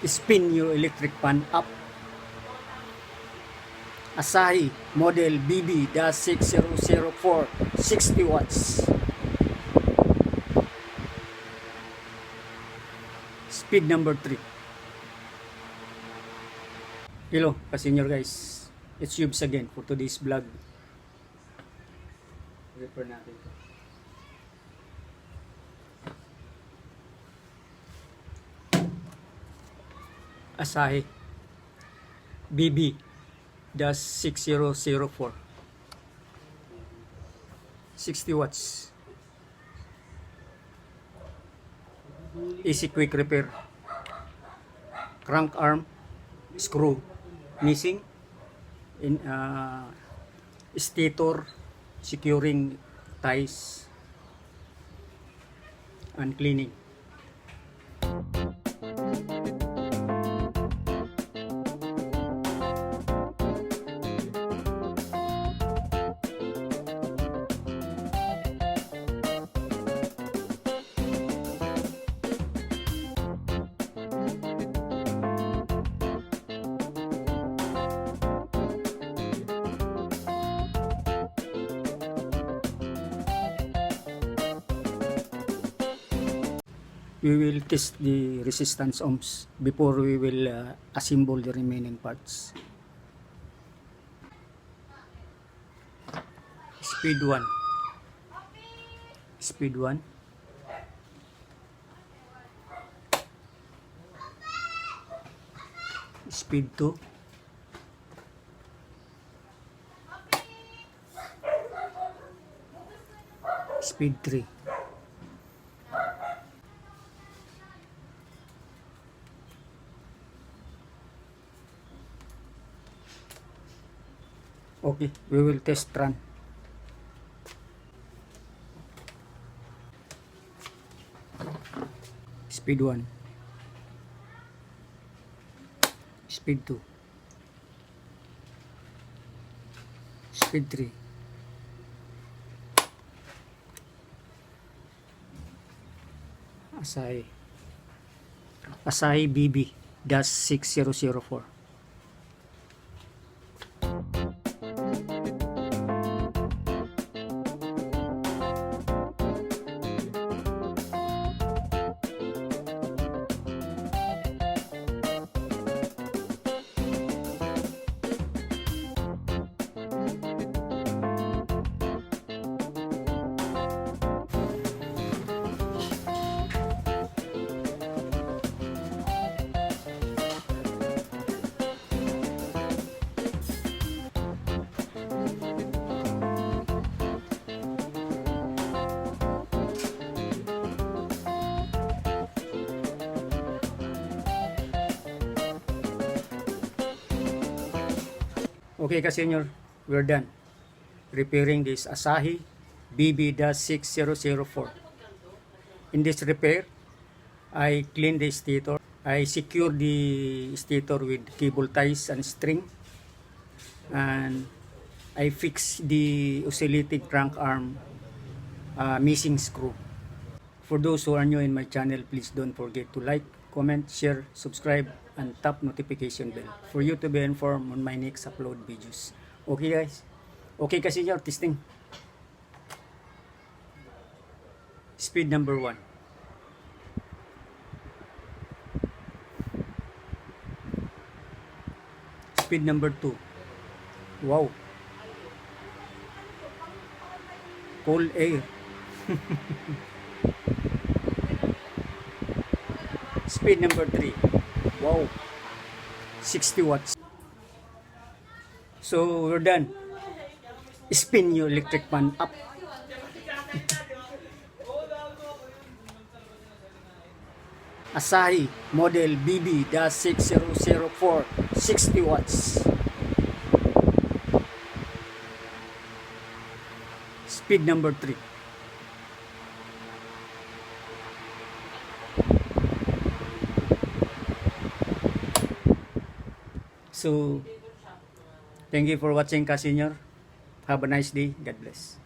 spin your electric fan up. Asahi model BB-6004, 60 watts. Speed number 3. Hello, ka-senior guys. It's Yubs again for today's vlog. Repair natin ito. Asahi BB-6004, 60 watts. Easy quick repair. Crank arm screw missing in stator securing ties and cleaning. We will test the resistance ohms before we will assemble the remaining parts. Speed 1. Speed 1. Speed 2. Speed 3. Okay, we will test run. Speed 1. Speed 2. Speed 3. Asahi BB-6004. Okay ka-senior, we're done repairing this Asahi BB-6004. In this repair, I cleaned the stator. I secured the stator with cable ties and string, and I fixed the oscillating crank arm missing screw. For those who are new in my channel, please don't forget to like, comment, share, subscribe, and tap notification bell for you to be informed on my next upload videos. Okay guys? Okay kasi your testing. Speed number 1. Speed number 2. Wow. Cold air. Speed number 3. Wow, 60 watts. So we're done. Spin your electric fan up. Asahi model BB-6004, 60 watts. Speed number 3. So, thank you for watching, ka-senior. Have a nice day. God bless.